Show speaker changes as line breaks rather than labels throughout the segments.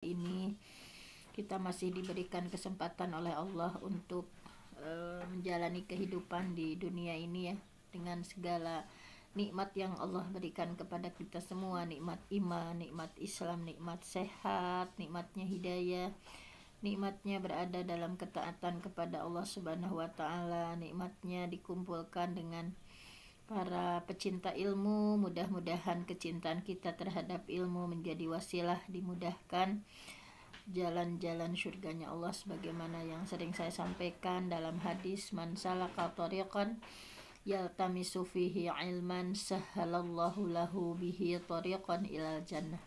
Ini kita masih diberikan kesempatan oleh Allah untuk menjalani kehidupan di dunia ini ya, dengan segala nikmat yang Allah berikan kepada kita semua, nikmat iman, nikmat Islam, nikmat sehat, nikmatnya hidayah, nikmatnya berada dalam ketaatan kepada Allah Subhanahu wa taala, nikmatnya dikumpulkan dengan para pecinta ilmu. Mudah-mudahan kecintaan kita terhadap ilmu menjadi wasilah dimudahkan jalan-jalan surganya Allah, sebagaimana yang sering saya sampaikan dalam hadis, man salaka tariqan yaltamisu fihi ilman sahhalallahu lahu bihi tariqan ilal jannah.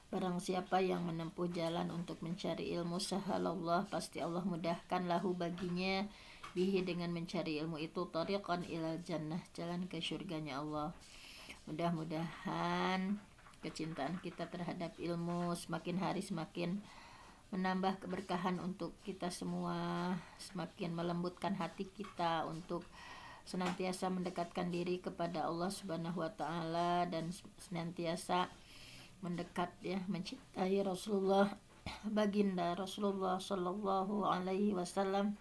Barang siapa yang menempuh jalan untuk mencari ilmu, sahhalallah, pasti Allah mudahkan, lahu baginya, bihi dengan mencari ilmu itu, tariqan ilal jannah, jalan ke surganya Allah. Mudah-mudahan kecintaan kita terhadap ilmu semakin hari semakin menambah keberkahan untuk kita semua, semakin melembutkan hati kita untuk senantiasa mendekatkan diri kepada Allah Subhanahu wa taala dan senantiasa mendekat ya, mencintai Rasulullah, baginda Rasulullah sallallahu alaihi wasallam.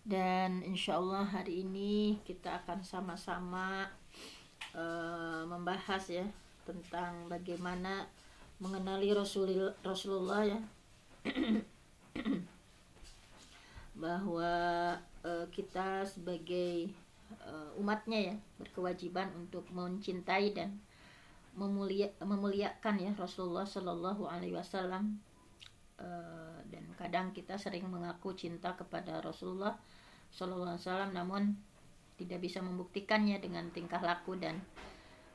Dan insyaallah hari ini kita akan sama-sama membahas ya tentang bagaimana mengenali Rasulullah ya. Bahwa kita sebagai umatnya ya berkewajiban untuk mencintai dan memuliakan ya Rasulullah Shallallahu Alaihi Wasallam. Dan kadang kita sering mengaku cinta kepada Rasulullah Shallallahu Alaihi Wasallam, namun tidak bisa membuktikannya dengan tingkah laku dan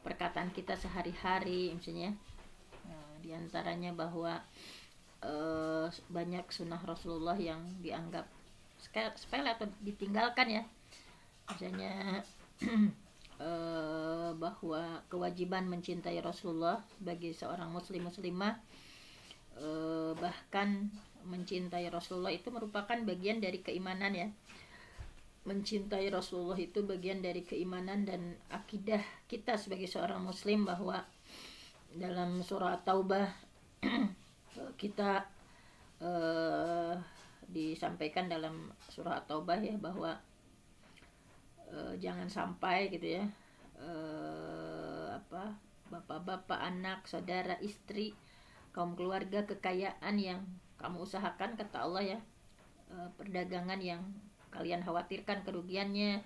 perkataan kita sehari-hari misalnya. Di antaranya bahwa banyak sunnah Rasulullah yang dianggap sepele atau ditinggalkan ya. Misalnya bahwa kewajiban mencintai Rasulullah bagi seorang muslimah, bahkan mencintai Rasulullah itu merupakan bagian dari keimanan ya. Mencintai Rasulullah itu bagian dari keimanan dan akidah kita sebagai seorang muslim, bahwa dalam surah Taubah kita disampaikan dalam surah Taubah ya, bahwa jangan sampai gitu ya, bapak-bapak, anak, saudara, istri, kaum keluarga, kekayaan yang kamu usahakan, kata Allah ya, perdagangan yang kalian khawatirkan kerugiannya,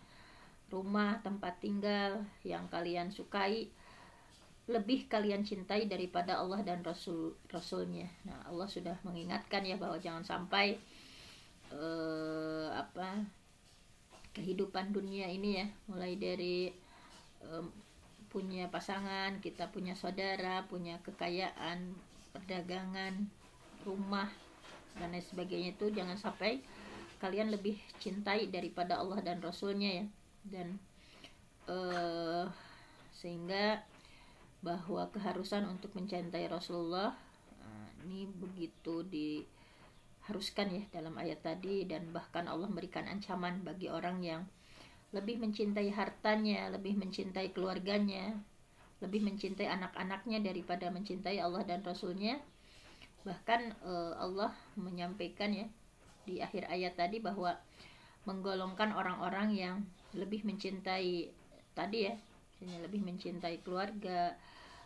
rumah, tempat tinggal yang kalian sukai, lebih kalian cintai daripada Allah dan Rasulnya. Nah, Allah sudah mengingatkan ya bahwa jangan sampai kehidupan dunia ini ya, mulai dari punya pasangan, kita punya saudara, punya kekayaan, perdagangan, rumah dan lain sebagainya, itu jangan sampai kalian lebih cintai daripada Allah dan Rasulnya ya. Dan sehingga bahwa keharusan untuk mencintai Rasulullah ini begitu diharuskan ya dalam ayat tadi. Dan bahkan Allah memberikan ancaman bagi orang yang lebih mencintai hartanya, lebih mencintai keluarganya, lebih mencintai anak-anaknya daripada mencintai Allah dan Rasulnya. Bahkan Allah menyampaikan ya di akhir ayat tadi bahwa menggolongkan orang-orang yang lebih mencintai tadi ya, lebih mencintai keluarga,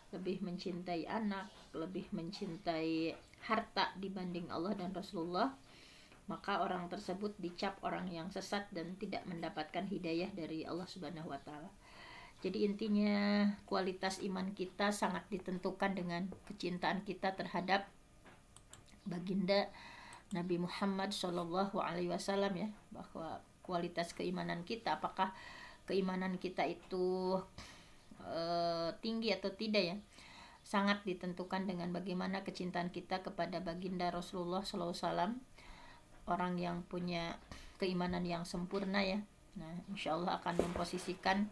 lebih mencintai anak, lebih mencintai harta dibanding Allah dan Rasulullah, maka orang tersebut dicap orang yang sesat dan tidak mendapatkan hidayah dari Allah Subhanahu wa taala. Jadi intinya kualitas iman kita sangat ditentukan dengan kecintaan kita terhadap baginda Nabi Muhammad Shallallahu Alaihi Wasallam ya, bahwa kualitas keimanan kita, apakah keimanan kita itu tinggi atau tidak ya, sangat ditentukan dengan bagaimana kecintaan kita kepada baginda Rasulullah Shallallahu Alaihi Wasallam, orang yang punya keimanan yang sempurna ya. Nah, insya Allah akan memposisikan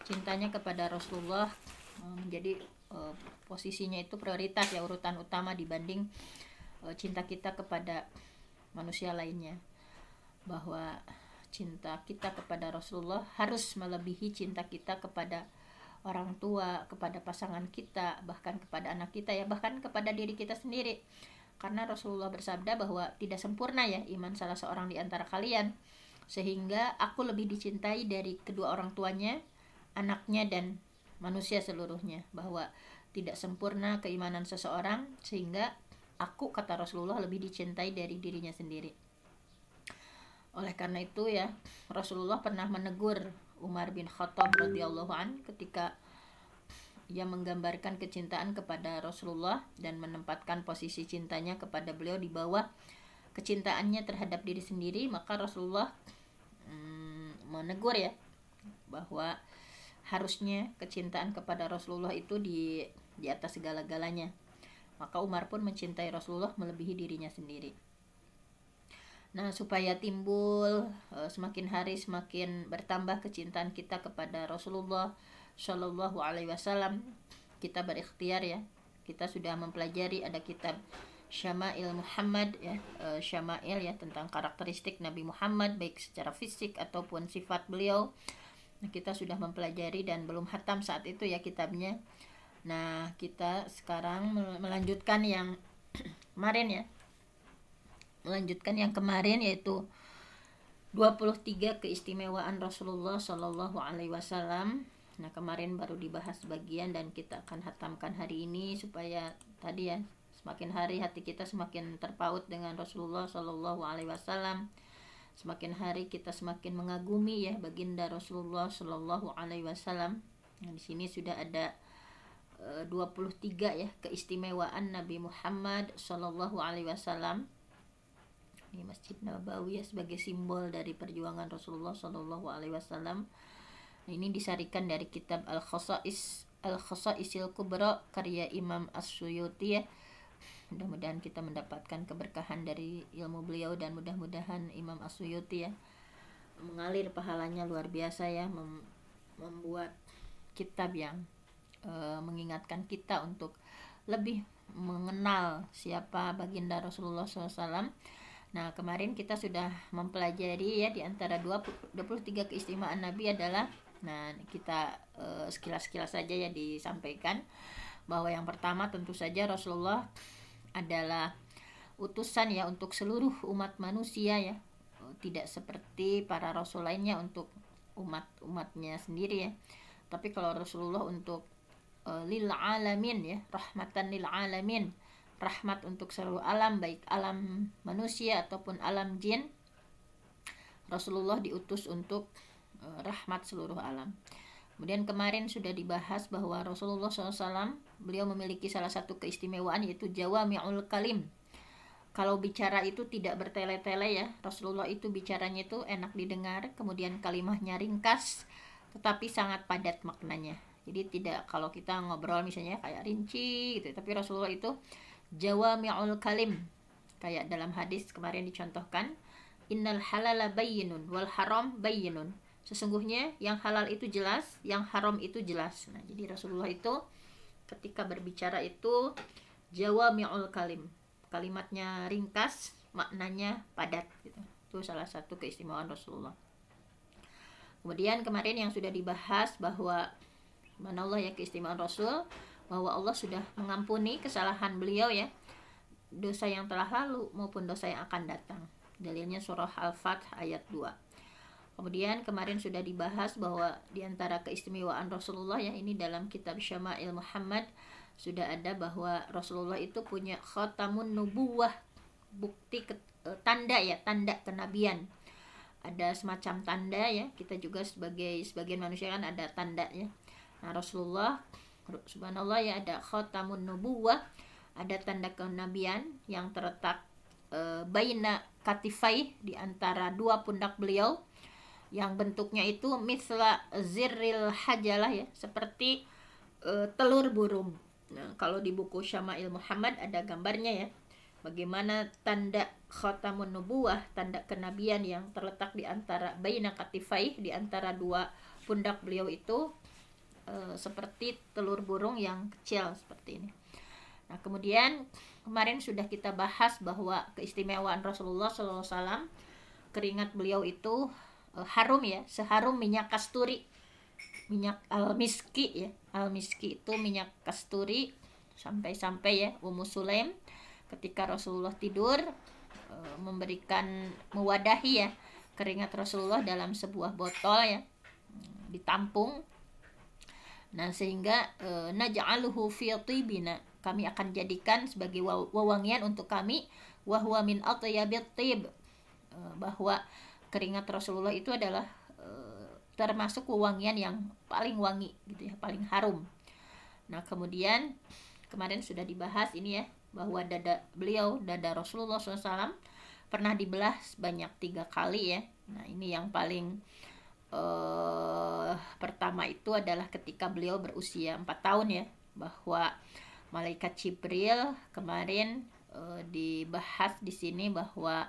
cintanya kepada Rasulullah menjadi posisinya itu prioritas ya, urutan utama dibanding cinta kita kepada manusia lainnya. Bahwa cinta kita kepada Rasulullah harus melebihi cinta kita kepada orang tua, kepada pasangan kita, bahkan kepada anak kita ya, bahkan kepada diri kita sendiri. Karena Rasulullah bersabda bahwa tidak sempurna ya iman salah seorang di antara kalian, sehingga aku lebih dicintai dari kedua orang tuanya, anaknya, dan manusia seluruhnya. Bahwa tidak sempurna keimanan seseorang, sehingga aku, kata Rasulullah, lebih dicintai dari dirinya sendiri. Oleh karena itu ya, Rasulullah pernah menegur Umar bin Khattab radhiyallahu an ketika ia menggambarkan kecintaan kepada Rasulullah dan menempatkan posisi cintanya kepada beliau di bawah kecintaannya terhadap diri sendiri. Maka Rasulullah menegur ya, bahwa harusnya kecintaan kepada Rasulullah itu di atas segala-galanya. Maka Umar pun mencintai Rasulullah melebihi dirinya sendiri. Nah, supaya timbul semakin hari semakin bertambah kecintaan kita kepada Rasulullah Shallallahu Alaihi Wasallam, kita berikhtiar ya. Kita sudah mempelajari, ada kitab Syama'il Muhammad ya, Syama'il ya, tentang karakteristik Nabi Muhammad baik secara fisik ataupun sifat beliau. Nah, kita sudah mempelajari dan belum hatam saat itu ya kitabnya. Nah, kita sekarang melanjutkan yang kemarin ya. Melanjutkan yang kemarin, yaitu 23 keistimewaan Rasulullah Shallallahu Alaihi Wasallam. Nah, kemarin baru dibahas sebagian dan kita akan hatamkan hari ini, supaya tadi ya, semakin hari hati kita semakin terpaut dengan Rasulullah Shallallahu Alaihi Wasallam. Semakin hari kita semakin mengagumi ya baginda Rasulullah Shallallahu Alaihi Wasallam. Nah, di sini sudah ada 23 ya keistimewaan Nabi Muhammad Shallallahu Alaihi Wasallam. Ini Masjid Nabawi ya, sebagai simbol dari perjuangan Rasulullah Shallallahu Alaihi Wasallam. Ini disarikan dari kitab Al-Khasa'isil Kubra karya Imam As-Suyuti ya. Mudah-mudahan kita mendapatkan keberkahan dari ilmu beliau, dan mudah-mudahan Imam As-Suyuti ya mengalir pahalanya luar biasa ya, membuat kitab yang mengingatkan kita untuk lebih mengenal siapa baginda Rasulullah SAW. Nah, kemarin kita sudah mempelajari ya, di antara 23 keistimewaan Nabi adalah, nah kita sekilas-sekilas saja ya disampaikan, bahwa yang pertama tentu saja Rasulullah adalah utusan ya untuk seluruh umat manusia ya, tidak seperti para rasul lainnya untuk umatnya sendiri ya. Tapi kalau Rasulullah untuk lil alamin ya, rahmatan lil alamin, rahmat untuk seluruh alam, baik alam manusia ataupun alam jin. Rasulullah diutus untuk rahmat seluruh alam. Kemudian kemarin sudah dibahas bahwa Rasulullah SAW beliau memiliki salah satu keistimewaan, yaitu jawami'ul kalim. Kalau bicara itu tidak bertele-tele ya, Rasulullah itu bicaranya itu enak didengar, kemudian kalimahnya ringkas tetapi sangat padat maknanya. Jadi tidak kalau kita ngobrol misalnya kayak rinci gitu, tapi Rasulullah itu jawami'ul kalim. Kayak dalam hadis kemarin dicontohkan, innal halala bayyinun wal haram bayyinun. Sesungguhnya yang halal itu jelas, yang haram itu jelas. Nah, jadi Rasulullah itu ketika berbicara itu jawami'ul kalim. Kalimatnya ringkas, maknanya padat gitu. Itu salah satu keistimewaan Rasulullah. Kemudian kemarin yang sudah dibahas bahwa manallah ya keistimewaan Rasul, bahwa Allah sudah mengampuni kesalahan beliau ya, dosa yang telah lalu maupun dosa yang akan datang. Dalilnya surah Al-Fath ayat 2. Kemudian kemarin sudah dibahas bahwa diantara keistimewaan Rasulullah ya, ini dalam kitab Syama'il Muhammad sudah ada bahwa Rasulullah itu punya khatamun nubuwah, bukti tanda ya, tanda kenabian. Ada semacam tanda ya, kita juga sebagian manusia kan ada tanda ya. Nah, Rasulullah subhanallah ya, ada khatamun nubuwah, ada tanda kenabian yang terletak baina katifai, di antara dua pundak beliau, yang bentuknya itu misla zirril hajalah ya, seperti telur burung. Nah, kalau di buku Syama'il Muhammad ada gambarnya ya, bagaimana tanda khatamun nubuwah, tanda kenabian yang terletak di antara baina katifai, di antara dua pundak beliau itu seperti telur burung yang kecil seperti ini. Nah, kemudian kemarin sudah kita bahas bahwa keistimewaan Rasulullah SAW, keringat beliau itu harum ya, seharum minyak kasturi. minyak al-miski ya. Al-miski itu minyak kasturi. Sampai-sampai ya Ummu Sulaim ketika Rasulullah tidur mewadahi ya keringat Rasulullah dalam sebuah botol ya, ditampung. Nah, sehingga naj'aluhu fi tibina, kami akan jadikan sebagai wewangian untuk kami, wa huwa min atyabit tib, bahwa keringat Rasulullah itu adalah termasuk wewangian yang paling wangi gitu ya, paling harum. Nah, kemudian kemarin sudah dibahas ini ya, bahwa dada Rasulullah SAW pernah dibelah sebanyak 3 kali ya. Nah, ini yang paling pertama itu adalah ketika beliau berusia 4 tahun ya, bahwa malaikat Jibril kemarin dibahas di sini bahwa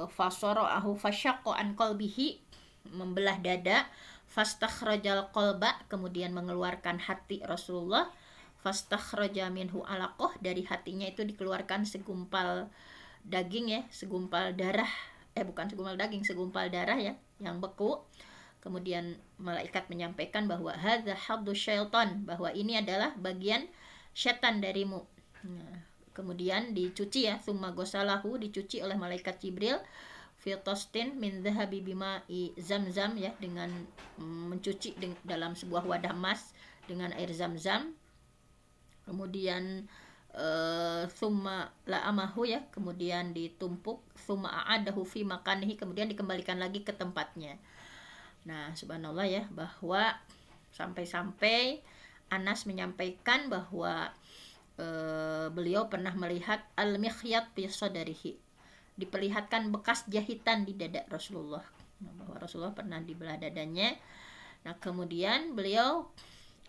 fasara'ahu fasyaqqa an qalbihi, membelah dada, fastakhrajal qalba, kemudian mengeluarkan hati Rasulullah, fastakhraja minhu alaqah, dari hatinya itu dikeluarkan segumpal daging ya, segumpal darah, segumpal darah ya yang beku. Kemudian malaikat menyampaikan bahwa hadza haddu syaitan, bahwa ini adalah bagian setan darimu. Nah, kemudian dicuci ya, summa gosalahu, dicuci oleh malaikat Jibril fi tastin min dhahabi bima'i zamzam ya, dengan mencuci dalam sebuah wadah emas dengan air zam-zam. Kemudian summa la'amahu ya, kemudian ditumpuk, summa a'adahu fi makanihi, kemudian dikembalikan lagi ke tempatnya. Nah, subhanallah ya, bahwa sampai-sampai Anas menyampaikan bahwa beliau pernah melihat al-mikhyat fi sadrihi, diperlihatkan bekas jahitan di dada Rasulullah. Nah, bahwa Rasulullah pernah dibelah dadanya. Nah, kemudian beliau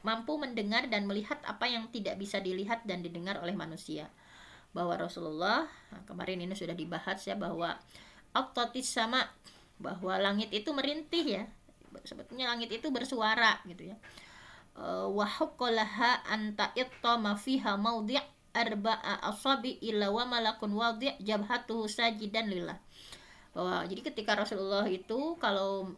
mampu mendengar dan melihat apa yang tidak bisa dilihat dan didengar oleh manusia. Bahwa Rasulullah, nah kemarin ini sudah dibahas ya, bahwa aqtatis sama, bahwa langit itu merintih ya, sebetulnya langit itu bersuara gitu ya. Wa huqqalaha anta ittama fiha mawdi' arba'a asabi illa wa malakun wadi' jabhatuhu sajidan lillah. Bahwa jadi ketika Rasulullah itu kalau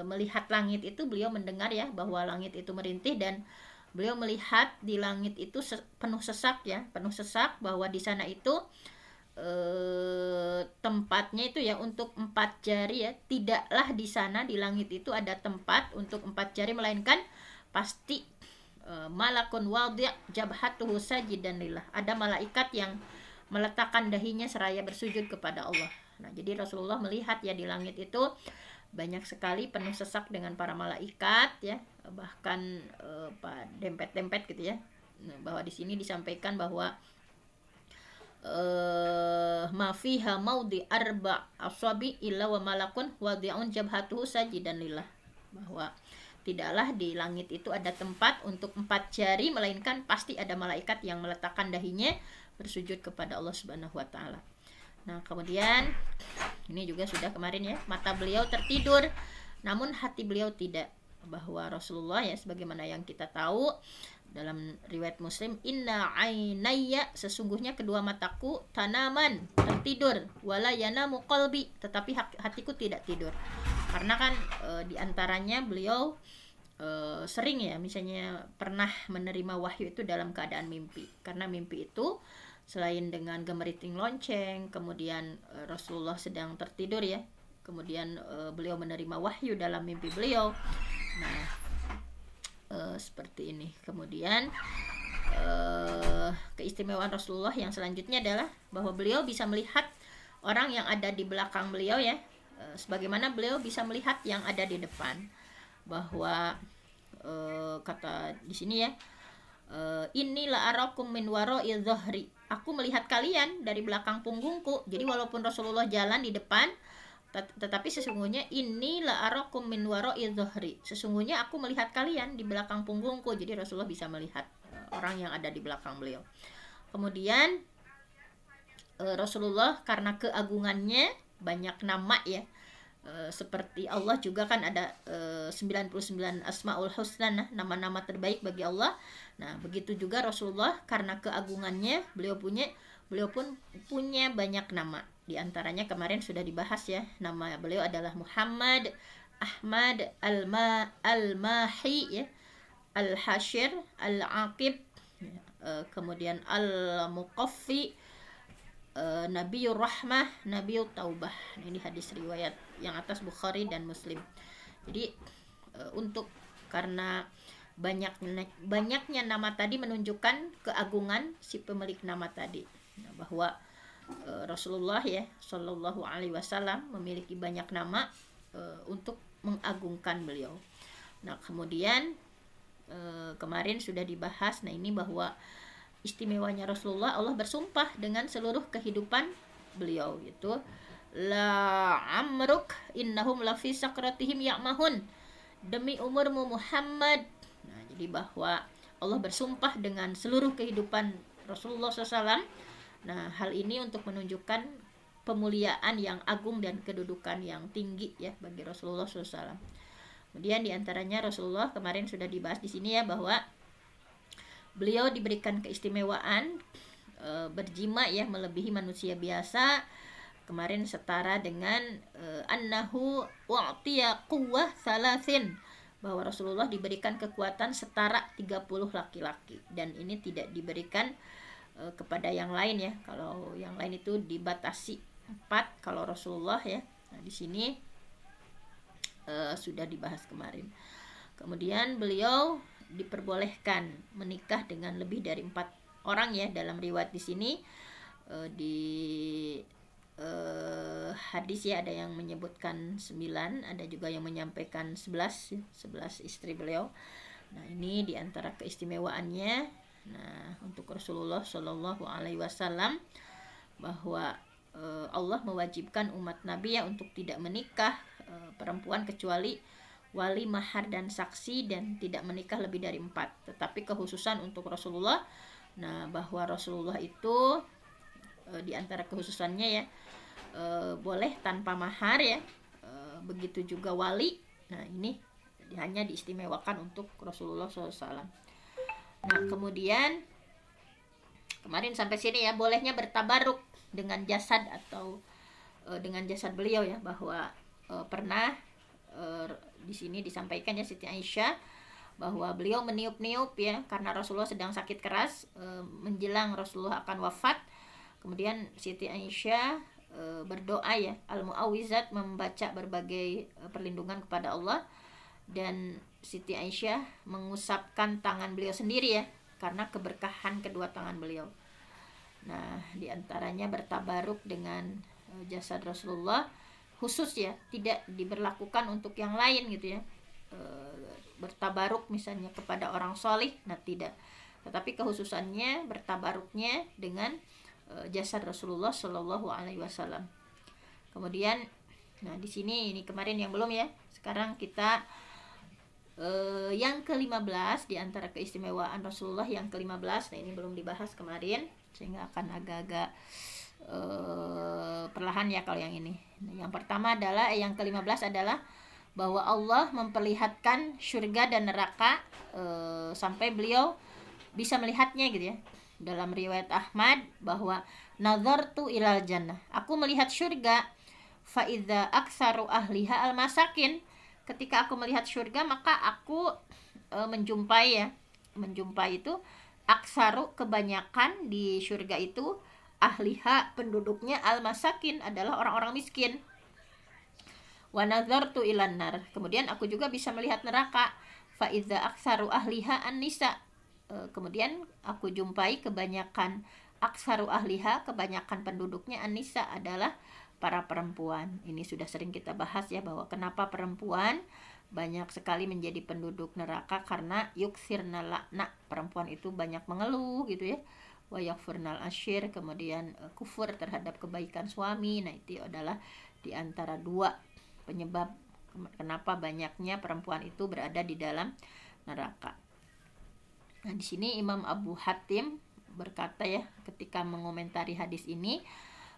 melihat langit itu, beliau mendengar ya bahwa langit itu merintih, dan beliau melihat di langit itu penuh sesak ya, penuh sesak, bahwa di sana itu tempatnya itu ya untuk 4 jari ya, tidaklah di sana di langit itu ada tempat untuk 4 jari, melainkan pasti malakun wadi' jabhatuhu sajidan lillah, ada malaikat yang meletakkan dahinya seraya bersujud kepada Allah. Nah, jadi Rasulullah melihat ya di langit itu banyak sekali penuh sesak dengan para malaikat ya, bahkan dempet-dempet gitu ya. Bahwa di sini disampaikan bahwa ma fiha maudi arba asabi illa wa malakun wadi'un jabhatuhu sajidan lillah, bahwa tidaklah di langit itu ada tempat untuk 4 jari, melainkan pasti ada malaikat yang meletakkan dahinya bersujud kepada Allah Subhanahu wa taala. Nah, kemudian ini juga sudah kemarin ya, mata beliau tertidur namun hati beliau tidak, bahwa Rasulullah ya, sebagaimana yang kita tahu dalam riwayat Muslim, inna ainayya, sesungguhnya kedua mataku tanaman, tertidur, wala yanamu qalbi, tetapi hatiku tidak tidur. Karena kan diantaranya beliau sering ya, misalnya pernah menerima wahyu itu dalam keadaan mimpi, karena mimpi itu selain dengan gemeriting lonceng, kemudian Rasulullah sedang tertidur ya, kemudian beliau menerima wahyu dalam mimpi beliau. Nah, seperti ini. Kemudian keistimewaan Rasulullah yang selanjutnya adalah bahwa beliau bisa melihat orang yang ada di belakang beliau ya, sebagaimana beliau bisa melihat yang ada di depan. Bahwa kata di sini ya, inilah arakum min wara'i dhahri, aku melihat kalian dari belakang punggungku. Jadi walaupun Rasulullah jalan di depan, tetapi sesungguhnya inilah arakum min wara'i dhahri, sesungguhnya aku melihat kalian di belakang punggungku. Jadi Rasulullah bisa melihat orang yang ada di belakang beliau. Kemudian Rasulullah karena keagungannya banyak nama ya, seperti Allah juga kan ada 99 asmaul husna, nama-nama terbaik bagi Allah. Nah, begitu juga Rasulullah karena keagungannya beliau pun punya banyak nama. Di antaranya kemarin sudah dibahas ya, nama beliau adalah Muhammad, Ahmad, Al-Mahi ya, Al-Hashir, Al-Aqib, kemudian Al-Muqaffi, Nabiyur Rahmah, Nabiyut Taubah. Ini hadis riwayat yang atas Bukhari dan Muslim. Jadi untuk karena banyaknya nama tadi menunjukkan keagungan si pemilik nama tadi. Nah, bahwa Rasulullah ya Shallallahu Alaihi Wasallam memiliki banyak nama untuk mengagungkan beliau. Nah kemudian kemarin sudah dibahas. Nah ini bahwa istimewanya Rasulullah, Allah bersumpah dengan seluruh kehidupan beliau, yaitu la amruk innahum lafi sakratihim ya'mahun, demi umurmu Muhammad. Nah jadi bahwa Allah bersumpah dengan seluruh kehidupan Rasulullah SAW. Nah, hal ini untuk menunjukkan pemuliaan yang agung dan kedudukan yang tinggi ya bagi Rasulullah SAW. Kemudian diantaranya Rasulullah kemarin sudah dibahas di sini ya, bahwa beliau diberikan keistimewaan berjima ya melebihi manusia biasa. Kemarin setara dengan annahu wa'tiya quwwah salasin, bahwa Rasulullah diberikan kekuatan setara 30 laki-laki, dan ini tidak diberikan kepada yang lain ya. Kalau yang lain itu dibatasi 4 kalau Rasulullah ya. Nah, di sini sudah dibahas kemarin. Kemudian beliau diperbolehkan menikah dengan lebih dari 4 orang ya. Dalam riwayat di sini di hadis ya ada yang menyebutkan 9, ada juga yang menyampaikan 11 istri beliau. Nah, ini diantara keistimewaannya. Nah, untuk Rasulullah Shallallahu Alaihi Wasallam, bahwa Allah mewajibkan umat Nabi ya untuk tidak menikah perempuan kecuali wali, mahar, dan saksi, dan tidak menikah lebih dari 4. Tetapi kekhususan untuk Rasulullah, nah bahwa Rasulullah itu diantara kekhususannya ya boleh tanpa mahar ya, begitu juga wali. Nah ini hanya diistimewakan untuk Rasulullah SAW. Nah kemudian kemarin sampai sini ya, bolehnya bertabaruk dengan jasad atau dengan jasad beliau ya, bahwa pernah di sini disampaikan ya Siti Aisyah bahwa beliau meniup-niup ya karena Rasulullah sedang sakit keras menjelang Rasulullah akan wafat. Kemudian Siti Aisyah berdoa ya, Al-Mu'awwizat, membaca berbagai perlindungan kepada Allah, dan Siti Aisyah mengusapkan tangan beliau sendiri ya karena keberkahan kedua tangan beliau. Nah, diantaranya bertabaruk dengan jasad Rasulullah, khusus ya, tidak diberlakukan untuk yang lain gitu ya. Bertabaruk misalnya kepada orang solih, nah tidak. Tetapi kekhususannya bertabaruknya dengan jasad Rasulullah Shallallahu Alaihi Wasallam. Kemudian, nah di sini ini kemarin yang belum ya. Sekarang kita yang ke-15 di antara keistimewaan Rasulullah yang ke-15. Nah ini belum dibahas kemarin, sehingga akan agak-agak perlahan ya kalau yang ini. Nah, yang pertama adalah yang ke-15 adalah bahwa Allah memperlihatkan surga dan neraka sampai beliau bisa melihatnya gitu ya. Dalam riwayat Ahmad bahwa nazartu ilal jannah, aku melihat surga, fa idza aktsaru ahliha al-masakin, ketika aku melihat surga maka aku menjumpai itu aksaru, kebanyakan di surga itu, ahliha, penduduknya, al-masakin, adalah orang-orang miskin. Wa nazartu ilan nar, kemudian aku juga bisa melihat neraka, fa idza aksaru ahliha an-nisa, kemudian aku jumpai kebanyakan aksaru ahliha, kebanyakan penduduknya, an-nisa, adalah para perempuan. Ini sudah sering kita bahas ya, bahwa kenapa perempuan banyak sekali menjadi penduduk neraka, karena yuksirna lakna, perempuan itu banyak mengeluh gitu ya, wa yakfurnal ashir, kemudian kufur terhadap kebaikan suami. Nah itu adalah diantara 2 penyebab kenapa banyaknya perempuan itu berada di dalam neraka. Nah di sini Imam Abu Hatim berkata ya ketika mengomentari hadis ini,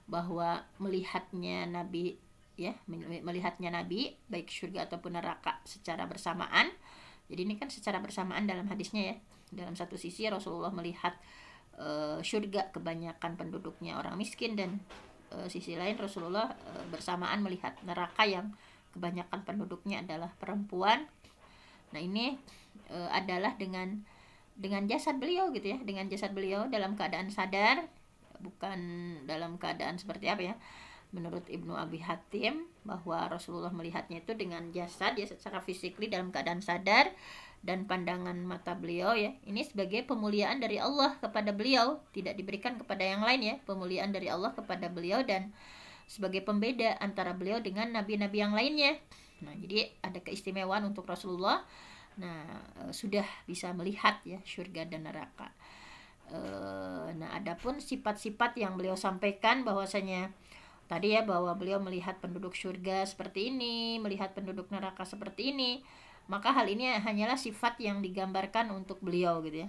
bahwa melihatnya Nabi baik surga ataupun neraka secara bersamaan. Jadi ini kan secara bersamaan dalam hadisnya ya. Dalam satu sisi Rasulullah melihat surga, kebanyakan penduduknya orang miskin, dan sisi lain Rasulullah bersamaan melihat neraka yang kebanyakan penduduknya adalah perempuan. Nah ini adalah dengan jasad beliau gitu ya, dengan jasad beliau dalam keadaan sadar, bukan dalam keadaan seperti apa ya. Menurut Ibnu Abi Hatim bahwa Rasulullah melihatnya itu dengan jasad ya, secara fisikly dalam keadaan sadar, dan pandangan mata beliau ya, ini sebagai pemuliaan dari Allah kepada beliau, tidak diberikan kepada yang lain ya, pemuliaan dari Allah kepada beliau dan sebagai pembeda antara beliau dengan nabi-nabi yang lainnya. Nah jadi ada keistimewaan untuk Rasulullah. Nah sudah bisa melihat ya surga dan neraka. Nah adapun sifat-sifat yang beliau sampaikan bahwasanya tadi ya, bahwa beliau melihat penduduk surga seperti ini, melihat penduduk neraka seperti ini, maka hal ini hanyalah sifat yang digambarkan untuk beliau gitu ya,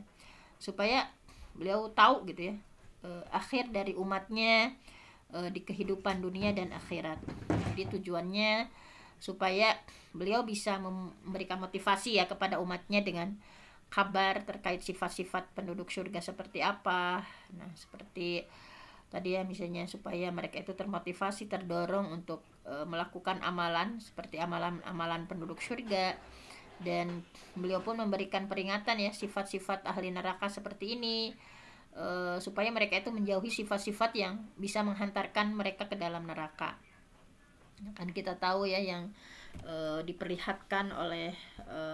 supaya beliau tahu gitu ya akhir dari umatnya di kehidupan dunia dan akhirat. Jadi tujuannya supaya beliau bisa memberikan motivasi ya kepada umatnya dengan kabar terkait sifat-sifat penduduk surga seperti apa. Nah seperti tadi ya, misalnya supaya mereka itu termotivasi, terdorong untuk melakukan amalan seperti amalan-amalan penduduk surga. Dan beliau pun memberikan peringatan ya, sifat-sifat ahli neraka seperti ini, supaya mereka itu menjauhi sifat-sifat yang bisa menghantarkan mereka ke dalam neraka. Kan kita tahu ya yang diperlihatkan oleh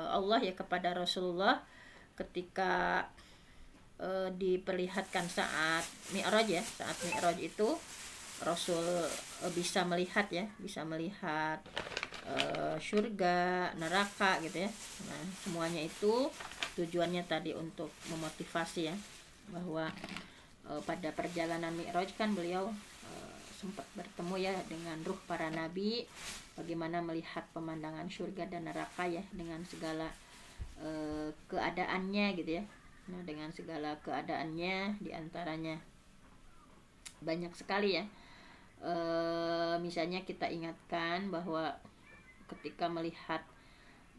Allah ya kepada Rasulullah ketika diperlihatkan saat Mi'raj ya, saat Mi'raj itu Rasul bisa melihat ya, bisa melihat surga, neraka gitu ya. Nah semuanya itu tujuannya tadi untuk memotivasi ya, bahwa pada perjalanan Mi'raj kan beliau sempat bertemu ya dengan ruh para nabi, bagaimana melihat pemandangan surga dan neraka ya, dengan segala keadaannya gitu ya. Nah dengan segala keadaannya, diantaranya banyak sekali ya, misalnya kita ingatkan bahwa ketika melihat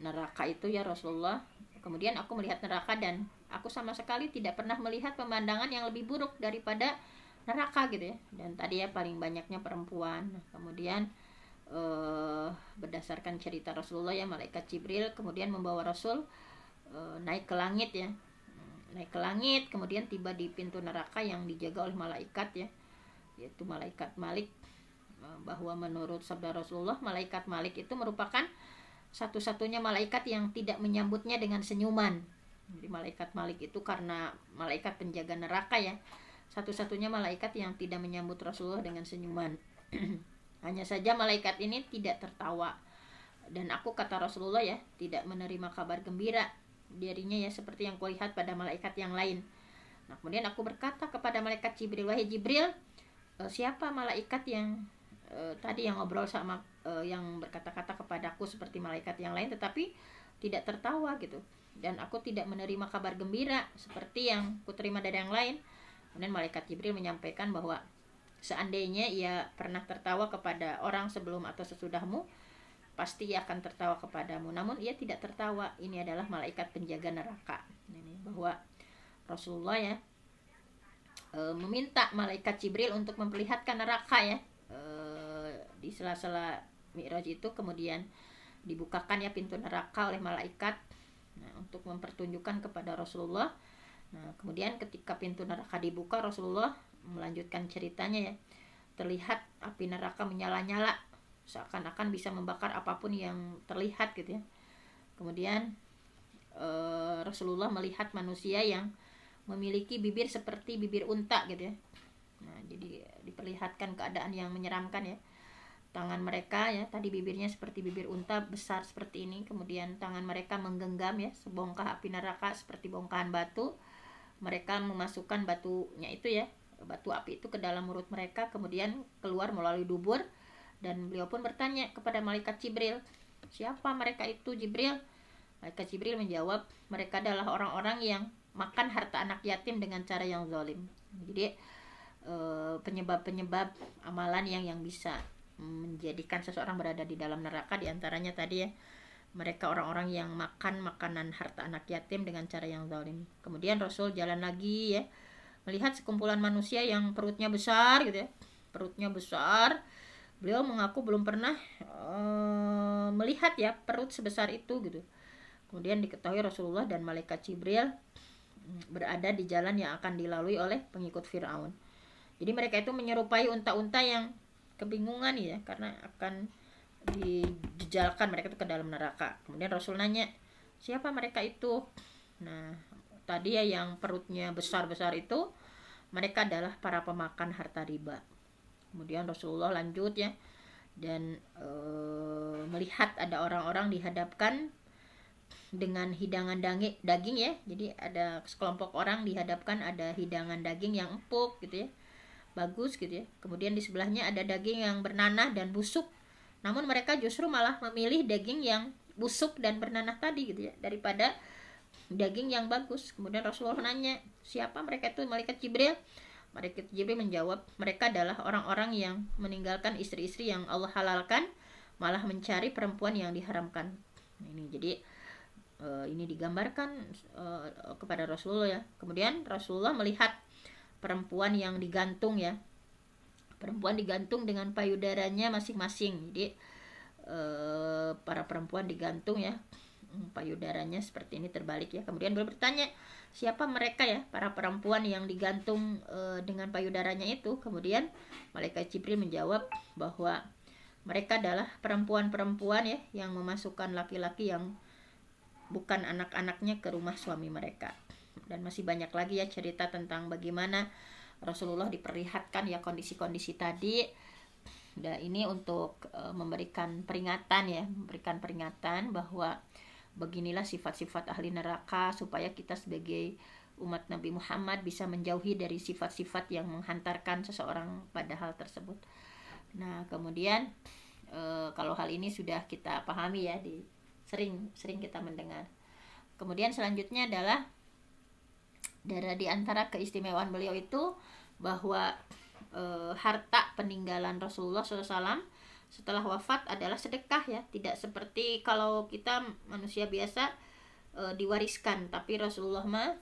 neraka itu ya Rasulullah, kemudian aku melihat neraka dan aku sama sekali tidak pernah melihat pemandangan yang lebih buruk daripada neraka gitu ya. Dan tadi ya paling banyaknya perempuan. Nah, kemudian berdasarkan cerita Rasulullah ya, malaikat Jibril kemudian membawa Rasul naik ke langit ya, naik ke langit, kemudian tiba di pintu neraka yang dijaga oleh malaikat ya, yaitu malaikat Malik. Bahwa menurut sabda Rasulullah, malaikat Malik itu merupakan satu-satunya malaikat yang tidak menyambutnya dengan senyuman. Jadi malaikat Malik itu karena malaikat penjaga neraka ya, satu-satunya malaikat yang tidak menyambut Rasulullah dengan senyuman. Hanya saja malaikat ini tidak tertawa. Dan aku, kata Rasulullah ya, tidak menerima kabar gembira darinya ya, seperti yang kulihat pada malaikat yang lain. Nah kemudian aku berkata kepada malaikat Jibril, wahai Jibril, siapa malaikat yang tadi yang ngobrol sama yang berkata-kata kepadaku seperti malaikat yang lain tetapi tidak tertawa gitu, dan aku tidak menerima kabar gembira seperti yang kuterima dari yang lain. Kemudian malaikat Jibril menyampaikan bahwa seandainya ia pernah tertawa kepada orang sebelum atau sesudahmu, pasti ia akan tertawa kepadamu, namun ia tidak tertawa. Ini adalah malaikat penjaga neraka. Ini bahwa Rasulullah ya meminta malaikat Jibril untuk memperlihatkan neraka ya, di sela-sela Mi'raj itu kemudian dibukakan ya pintu neraka oleh malaikat, nah, untuk mempertunjukkan kepada Rasulullah. Nah kemudian ketika pintu neraka dibuka, Rasulullah melanjutkan ceritanya ya, terlihat api neraka menyala-nyala seakan-akan bisa membakar apapun yang terlihat gitu ya. Kemudian Rasulullah melihat manusia yang memiliki bibir seperti bibir unta gitu ya. Nah jadi diperlihatkan keadaan yang menyeramkan ya. Tangan mereka ya, tadi bibirnya seperti bibir unta besar seperti ini, kemudian tangan mereka menggenggam ya sebongkah api neraka seperti bongkahan batu. Mereka memasukkan batunya itu ya, batu api itu ke dalam mulut mereka, kemudian keluar melalui dubur. Dan beliau pun bertanya kepada malaikat Jibril, siapa mereka itu Jibril? Malaikat Jibril menjawab, mereka adalah orang-orang yang makan harta anak yatim dengan cara yang zalim. Jadi penyebab-penyebab amalan yang bisa menjadikan seseorang berada di dalam neraka, diantaranya tadi ya, mereka orang-orang yang makan makanan harta anak yatim dengan cara yang zalim. Kemudian Rasul jalan lagi ya, melihat sekumpulan manusia yang perutnya besar gitu ya, perutnya besar, Beliau mengaku belum pernah melihat ya perut sebesar itu gitu. Kemudian diketahui Rasulullah dan malaikat Jibril berada di jalan yang akan dilalui oleh pengikut Fir'aun. Jadi mereka itu menyerupai unta-unta yang kebingungan ya, karena akan dijejalkan mereka itu ke dalam neraka. Kemudian Rasul nanya, siapa mereka itu? Nah, tadi ya yang perutnya besar-besar itu, mereka adalah para pemakan harta riba. Kemudian Rasulullah lanjut ya, dan melihat ada orang-orang dihadapkan dengan hidangan daging ya. Jadi ada sekelompok orang dihadapkan ada hidangan daging yang empuk gitu ya, bagus gitu ya. Kemudian di sebelahnya ada daging yang bernanah dan busuk, namun mereka justru malah memilih daging yang busuk dan bernanah tadi gitu ya, daripada daging yang bagus. Kemudian Rasulullah nanya, siapa mereka itu? Malaikat Jibril. Malaikat Jibril menjawab, mereka adalah orang-orang yang meninggalkan istri-istri yang Allah halalkan, malah mencari perempuan yang diharamkan. Ini jadi ini digambarkan kepada Rasulullah ya. Kemudian Rasulullah melihat perempuan yang digantung ya, perempuan digantung dengan payudaranya masing-masing. Jadi para perempuan digantung ya, payudaranya seperti ini terbalik ya. Kemudian beliau bertanya, siapa mereka ya, para perempuan yang digantung dengan payudaranya itu? Kemudian malaikat Jibril menjawab bahwa mereka adalah perempuan-perempuan ya yang memasukkan laki-laki yang bukan anak-anaknya ke rumah suami mereka. Dan masih banyak lagi ya cerita tentang bagaimana Rasulullah diperlihatkan ya kondisi-kondisi tadi. Dan ini untuk memberikan peringatan ya, memberikan peringatan bahwa beginilah sifat-sifat ahli neraka, supaya kita sebagai umat Nabi Muhammad bisa menjauhi dari sifat-sifat yang menghantarkan seseorang pada hal tersebut. Nah, kemudian kalau hal ini sudah kita pahami ya, sering kita mendengar. Kemudian selanjutnya adalah di antara keistimewaan beliau itu bahwa harta peninggalan Rasulullah SAW setelah wafat adalah sedekah ya, tidak seperti kalau kita manusia biasa diwariskan, tapi Rasulullah mah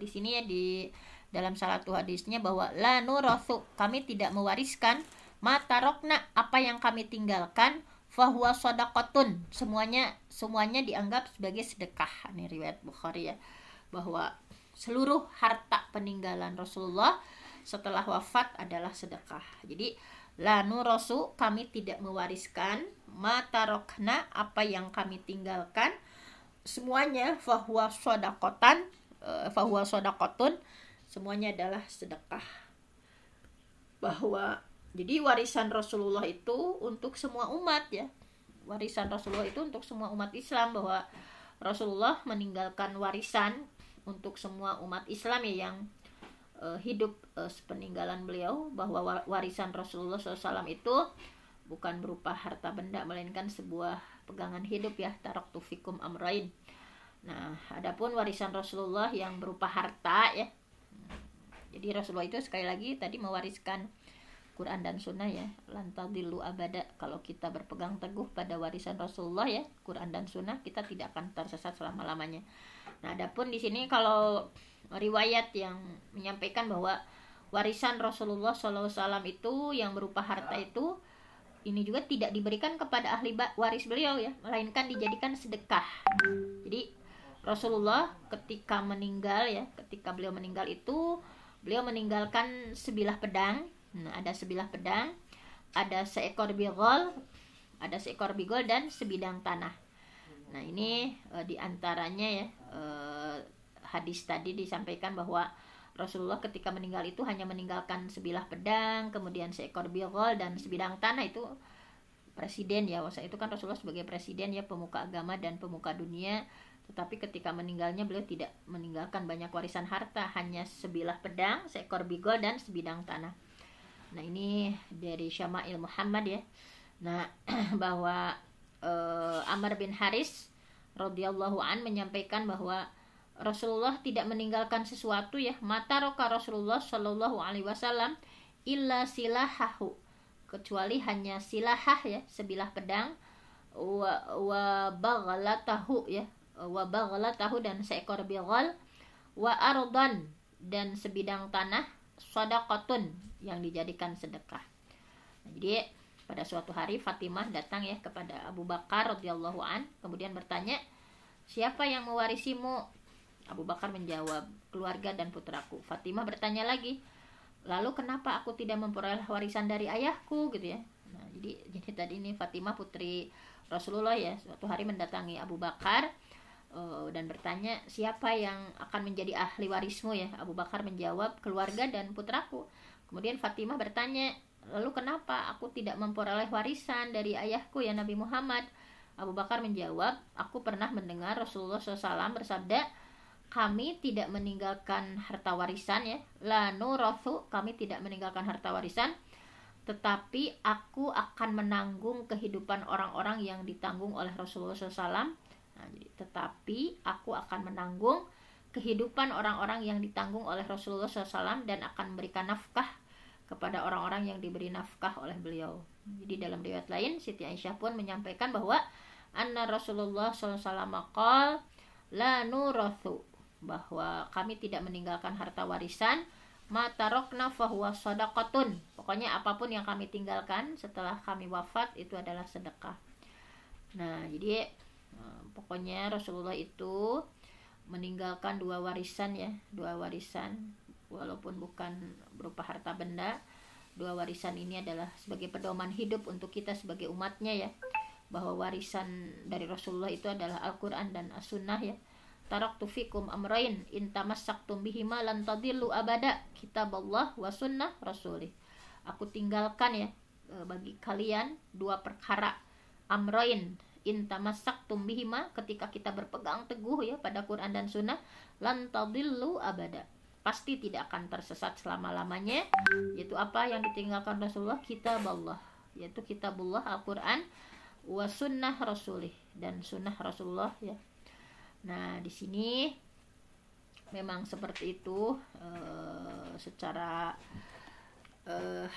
di sini ya, di dalam salah satu hadisnya bahwa la nurathu, kami tidak mewariskan, ma tarokna, apa yang kami tinggalkan, fahuwa shadaqatun, semuanya dianggap sebagai sedekah. Ini riwayat Bukhari ya, bahwa seluruh harta peninggalan Rasulullah setelah wafat adalah sedekah. Jadi la nurasu, kami tidak mewariskan, ma tarokna, apa yang kami tinggalkan, semuanya fahuwa shadaqatun, semuanya adalah sedekah. Bahwa jadi warisan Rasulullah itu untuk semua umat ya, warisan Rasulullah itu untuk semua umat Islam, bahwa Rasulullah meninggalkan warisan untuk semua umat Islam ya yang hidup sepeninggalan beliau, bahwa warisan Rasulullah SAW itu bukan berupa harta benda, melainkan sebuah pegangan hidup ya, taraktu fikum amrain. Nah, adapun warisan Rasulullah yang berupa harta ya, jadi Rasulullah itu sekali lagi tadi mewariskan Quran dan Sunnah ya, lantadillu abada. Kalau kita berpegang teguh pada warisan Rasulullah ya, Quran dan Sunnah, kita tidak akan tersesat selama-lamanya. Nah, adapun di sini kalau riwayat yang menyampaikan bahwa warisan Rasulullah SAW itu yang berupa harta itu, ini juga tidak diberikan kepada ahli waris beliau ya, melainkan dijadikan sedekah. Jadi Rasulullah ketika meninggal ya, ketika beliau meninggal itu, beliau meninggalkan sebilah pedang. Nah, ada sebilah pedang, ada seekor bigol dan sebidang tanah. Nah, ini diantaranya ya, hadis tadi disampaikan bahwa Rasulullah ketika meninggal itu hanya meninggalkan sebilah pedang, kemudian seekor bigol dan sebidang tanah. Itu presiden ya, waktu itu kan Rasulullah sebagai presiden ya, pemuka agama dan pemuka dunia. Tetapi ketika meninggalnya beliau tidak meninggalkan banyak warisan harta, hanya sebilah pedang, seekor bigol dan sebidang tanah. Nah, ini dari Syama'il Muhammad ya. Nah, bahwa Amr bin Haris radhiyallahu an menyampaikan bahwa Rasulullah tidak meninggalkan sesuatu ya, mata roka Rasulullah Shallallahu Alaihi Wasallam illa silahahu, kecuali hanya silahah ya, sebilah pedang, wa baghlatahu ya, wa baghlatahu dan seekor bighal, wa ardan dan sebidang tanah, shadaqatun yang dijadikan sedekah. Nah, jadi Pada suatu hari Fatimah datang ya kepada Abu Bakar radhiyallahu an, kemudian bertanya, siapa yang mewarisimu? Abu Bakar menjawab, keluarga dan putraku. Fatimah bertanya lagi, lalu kenapa aku tidak memperoleh warisan dari ayahku gitu ya. Nah, jadi tadi ini Fatimah putri Rasulullah ya, suatu hari mendatangi Abu Bakar dan bertanya, siapa yang akan menjadi ahli warismu ya? Abu Bakar menjawab, keluarga dan putraku. Kemudian Fatimah bertanya, lalu kenapa aku tidak memperoleh warisan dari ayahku ya Nabi Muhammad? Abu Bakar menjawab, aku pernah mendengar Rasulullah SAW bersabda, kami tidak meninggalkan harta warisan ya, la nurathu, kami tidak meninggalkan harta warisan, tetapi aku akan menanggung kehidupan orang-orang yang ditanggung oleh Rasulullah SAW. Nah, tetapi aku akan menanggung kehidupan orang-orang yang ditanggung oleh Rasulullah SAW dan akan memberikan nafkah kepada orang-orang yang diberi nafkah oleh beliau. Jadi dalam riwayat lain Siti Aisyah pun menyampaikan bahwa anna Rasulullah SAW qol la nurathu, bahwa kami tidak meninggalkan harta warisan, ma tarokna fahuwa sadaqatun, pokoknya apapun yang kami tinggalkan setelah kami wafat itu adalah sedekah. Nah, jadi pokoknya Rasulullah itu meninggalkan dua warisan ya, dua warisan walaupun bukan berupa harta benda. Dua warisan ini adalah sebagai pedoman hidup untuk kita sebagai umatnya ya, bahwa warisan dari Rasulullah itu adalah Al-Quran dan As-Sunnah ya. Taraktu fikum amrain in tamassaktum bihima lan tadillu abada, kitaballah wa sunnah rasulih. Aku tinggalkan ya bagi kalian dua perkara, amrain in tamassaktum bihima, ketika kita berpegang teguh ya pada Quran dan Sunnah, lan tadillu abada, pasti tidak akan tersesat selama-lamanya. Yaitu apa yang ditinggalkan Rasulullah? Kitaballah, yaitu kitabullah Al-Quran, wa sunnah rasulih, dan sunnah Rasulullah ya. Nah, di sini memang seperti itu, secara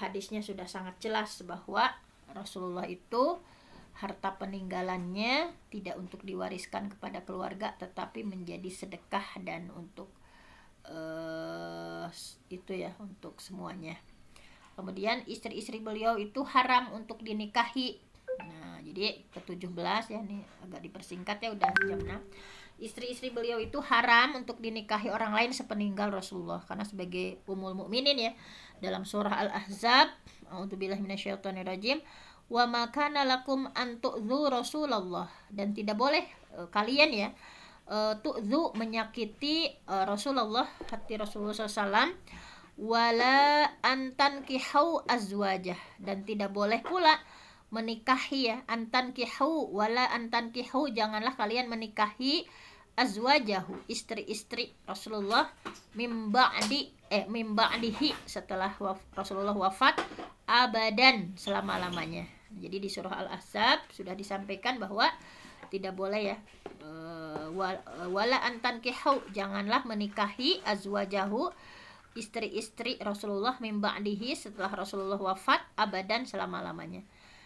hadisnya sudah sangat jelas bahwa Rasulullah itu harta peninggalannya tidak untuk diwariskan kepada keluarga, tetapi menjadi sedekah dan untuk itu ya, untuk semuanya. Kemudian istri-istri beliau itu haram untuk dinikahi. Nah, jadi ke-17 ya, ini agak dipersingkat ya, udah jam 6. Istri-istri beliau itu haram untuk dinikahi orang lain sepeninggal Rasulullah, karena sebagai ummul mukminin ya, dalam surah Al-Ahzab, a'udzubillahi minasyaitonirrajim, wa ma kana lakum an tu'dzu Rasulullah, dan tidak boleh kalian ya tu'dzu, menyakiti Rasulullah, hati Rasulullah SAW, wala antan kihau azwajah, dan tidak boleh pula menikahi ya, antan kihu, wala antan kihu, janganlah kalian menikahi azwajahu, istri-istri Rasulullah, mimba'dihi, setelah Rasulullah wafat, abadan, selama-lamanya. Jadi di surah Al-Ahzab sudah disampaikan bahwa tidak boleh ya, wala antan kihu, janganlah menikahi azwajahu, istri-istri Rasulullah, mimba'dihi, setelah Rasulullah wafat, abadan, selama-lamanya.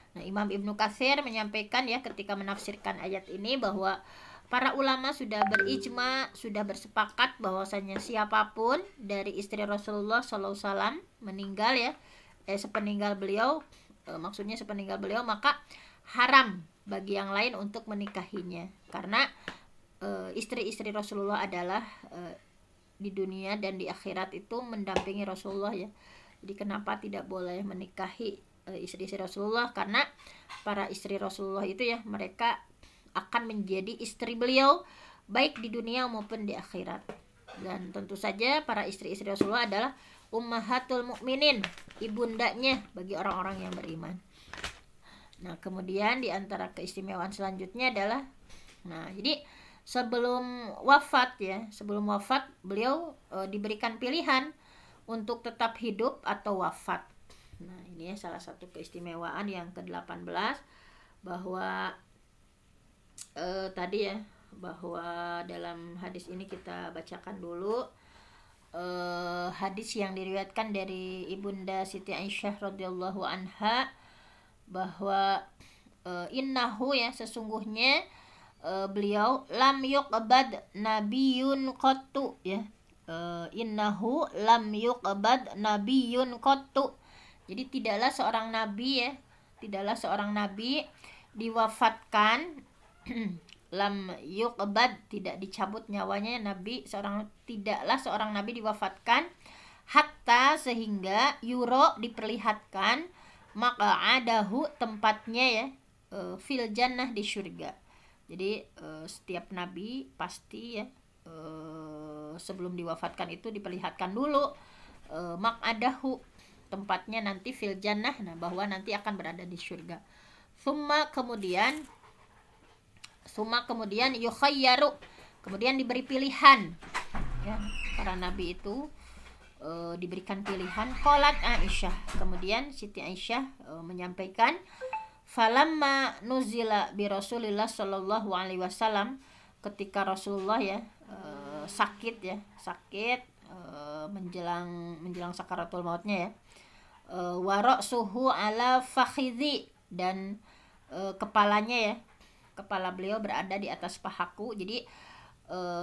Nah, Imam Ibnu Katsir menyampaikan ya ketika menafsirkan ayat ini bahwa para ulama sudah berijma, sudah bersepakat bahwasanya siapapun dari istri Rasulullah SAW meninggal ya, sepeninggal beliau, maksudnya sepeninggal beliau, maka haram bagi yang lain untuk menikahinya, karena istri-istri Rasulullah adalah di dunia dan di akhirat itu mendampingi Rasulullah ya. Jadi kenapa tidak boleh menikahi istri-istri Rasulullah? Karena para istri Rasulullah itu ya, mereka akan menjadi istri beliau baik di dunia maupun di akhirat. Dan tentu saja para istri-istri Rasulullah adalah ummahatul mukminin, ibundanya bagi orang-orang yang beriman. Nah, kemudian di antara keistimewaan selanjutnya adalah, nah, jadi sebelum wafat ya, sebelum wafat beliau diberikan pilihan untuk tetap hidup atau wafat. Nah, ini salah satu keistimewaan yang ke-18, bahwa tadi ya, bahwa dalam hadis ini kita bacakan dulu hadis yang diriwayatkan dari Ibunda Siti Aisyah radhiyallahu anha, bahwa innahu ya, sesungguhnya beliau lam yuqbad nabiyyun qattu ya, innahu lam yuqbad nabiyyun qattu. Jadi tidaklah seorang nabi ya tidaklah seorang nabi diwafatkan lam yuqbad, tidak dicabut nyawanya tidaklah seorang nabi diwafatkan hatta sehingga yuro diperlihatkan maq'adahu tempatnya ya fil jannah di surga. Jadi setiap nabi pasti ya sebelum diwafatkan itu diperlihatkan dulu maq'adahu tempatnya nanti fil jannah, nah bahwa nanti akan berada di surga. Summa kemudian yukhayyaru, kemudian diberi pilihan ya, para nabi itu diberikan pilihan. Qalat Aisyah, kemudian Siti Aisyah menyampaikan, falamma nuzila bi Rasulillah sallallahu alaihi wasallam, ketika Rasulullah ya sakit menjelang sakaratul mautnya ya, wa ra'suhu ala fakhidhi, dan kepala beliau berada di atas pahaku. Jadi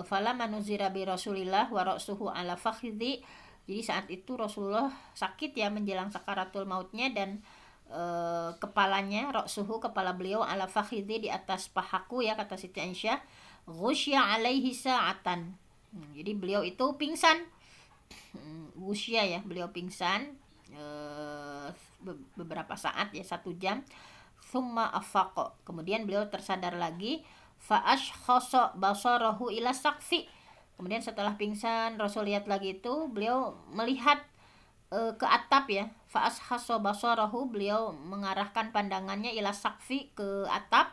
falamma nuzila bi Rasulillah wa ra'suhu ala fakhidhi, jadi saat itu Rasulullah sakit ya menjelang sakaratul mautnya, dan kepalanya ra'suhu, kepala beliau ala fakhidhi, di atas pahaku ya, kata Siti Aisyah, ghusya alaihi sa'atan. Jadi beliau itu pingsan, ghusya ya, beliau pingsan beberapa saat ya, 1 jam. Thumma afaqa, kemudian beliau tersadar lagi, fa ashkhasa basarahu ila saqfi, kemudian setelah pingsan Rasul lihat lagi itu, beliau melihat ke atap ya, fa ashkhasa basarahu, beliau mengarahkan pandangannya ila saqfi, ke atap.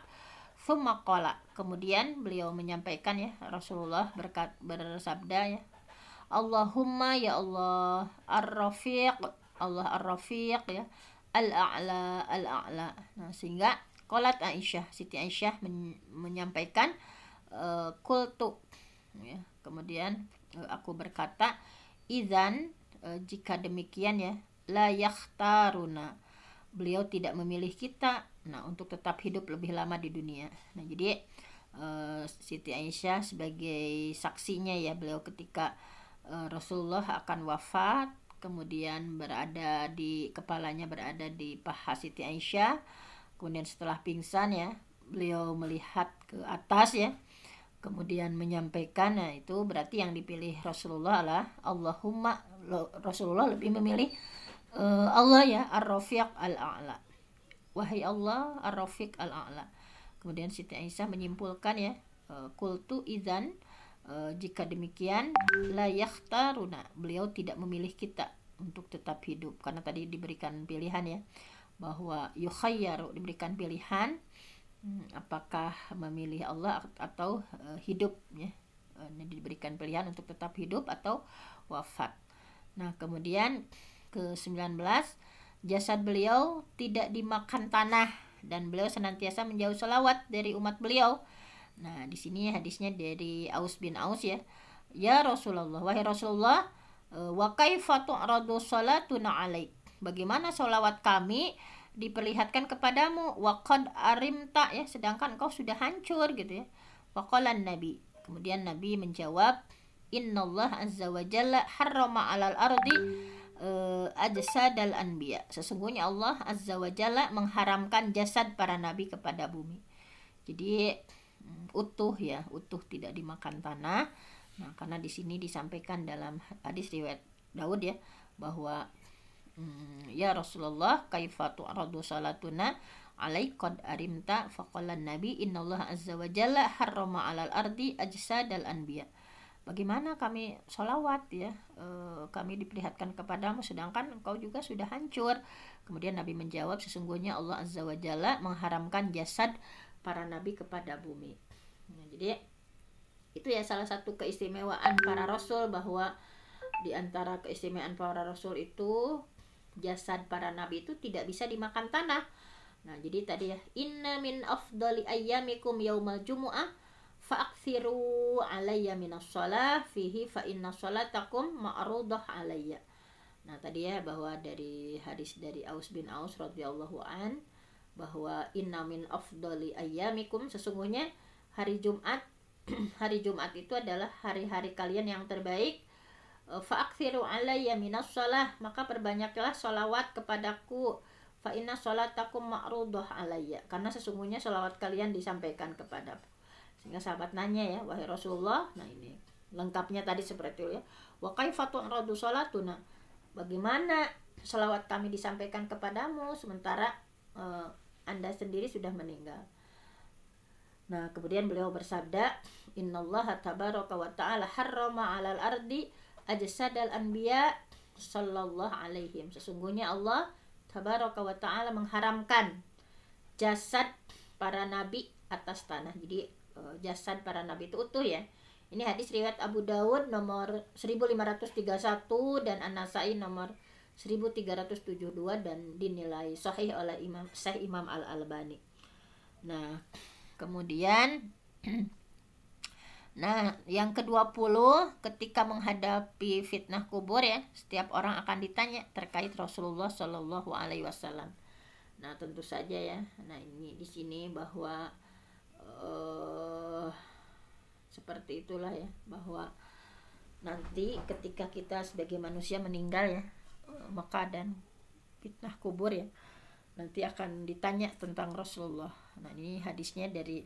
Thumma qala, kemudian beliau menyampaikan ya, Rasulullah bersabda ya, Allahumma ya Allah ar-rafiq, Allah ar-rafiq ya, al-a'la al-a'la. Nah, sehingga qalat Aisyah, Siti Aisyah menyampaikan qultu ya, kemudian aku berkata, idzan, jika demikian ya, la yakhtaruna, beliau tidak memilih kita untuk tetap hidup lebih lama di dunia. Nah, jadi Siti Aisyah sebagai saksinya ya, beliau ketika Rasulullah akan wafat, kemudian kepalanya berada di paha Siti Aisyah, kemudian setelah pingsan ya, beliau melihat ke atas ya, kemudian menyampaikan, nah itu berarti yang dipilih Rasulullah adalah Allahumma, Rasulullah lebih memilih Allah ya, ar-rafiq al-a'la, wahai Allah ar-rafiq al-a'la. Kemudian Siti Aisyah menyimpulkan ya, qultu idzan, jika demikian, la yakhtaruna, beliau tidak memilih kita untuk tetap hidup, karena tadi diberikan pilihan ya, bahwa yukhayyaru, diberikan pilihan apakah memilih Allah atau hidup ya, diberikan pilihan untuk tetap hidup atau wafat. Nah, kemudian ke-19, jasad beliau tidak dimakan tanah dan beliau senantiasa menjauh selawat dari umat beliau. Nah, di sini hadisnya dari Aus bin Aus ya. Ya Rasulullah, wahai Rasulullah, wa kaifa tu'radu salatuna alaik, bagaimana sholawat kami diperlihatkan kepadamu, wa qad arimta ya, sedangkan engkau sudah hancur gitu ya. Wa qala Nabi, kemudian Nabi menjawab, innallaha azza wa jalla harrama 'alal ardi ajsadal anbiya, sesungguhnya Allah azza wa jalla mengharamkan jasad para nabi kepada bumi. Jadi utuh ya, utuh, tidak dimakan tanah. Nah, karena di sini disampaikan dalam hadis riwayat Daud ya, bahwa ya Rasulullah kaifa tu'radu salatuna alaik qad arimta, faqala nabi innallaha azza wa jalla harrama 'alal ardi ajsadal anbiya, bagaimana kami sholawat ya, kami diperlihatkan kepadamu sedangkan engkau juga sudah hancur. Kemudian Nabi menjawab, sesungguhnya Allah azza wa jalla mengharamkan jasad para nabi kepada bumi. Nah, jadi itu ya salah satu keistimewaan para rasul, bahwa di antara keistimewaan para rasul itu jasad para nabi itu tidak bisa dimakan tanah. Nah, jadi tadi ya, inna min afdali ayyamikum yaumal jumu'ah fa'aksiru alayya minas shalah fihi fa inna sholatakum ma'rudah alayya. Nah, tadi ya, bahwa dari hadis dari Aus bin Aus radhiyallahu an, bahwa inna min afdali ayyamikum, sesungguhnya hari Jumat hari Jumat itu adalah hari-hari kalian yang terbaik. Fa'aksiru alayya minas shalah, maka perbanyaklah sholawat kepadaku. fa inna sholatakum ma'rudah alayya, karena sesungguhnya sholawat kalian disampaikan kepadaku. Sehingga sahabat nanya ya, wahai Rasulullah, nah ini lengkapnya tadi seperti itu ya, wa kaifa tu'radu sholatuna, bagaimana sholawat kami disampaikan kepadamu sementara Anda sendiri sudah meninggal. Nah kemudian beliau bersabda, innallaha tabaraka wa ta'ala harrama 'alal ardi ajsadal anbiya sallallahu alaihim, sesungguhnya Allah tabaraka wa ta'ala mengharamkan jasad para nabi atas tanah. Jadi jasad para nabi itu utuh ya. Ini hadis riwayat Abu Dawud nomor 1531 dan An-Nasai nomor 1372 dan dinilai sahih oleh Imam Al-Albani. Nah kemudian nah yang ke-20, ketika menghadapi fitnah kubur ya, setiap orang akan ditanya terkait Rasulullah Shallallahu Alaihi Wasallam. Nah tentu saja ya, nah ini di sini bahwa seperti itulah ya, bahwa nanti ketika kita sebagai manusia meninggal ya, maka dan fitnah kubur ya, nanti akan ditanya tentang Rasulullah. Nah ini hadisnya dari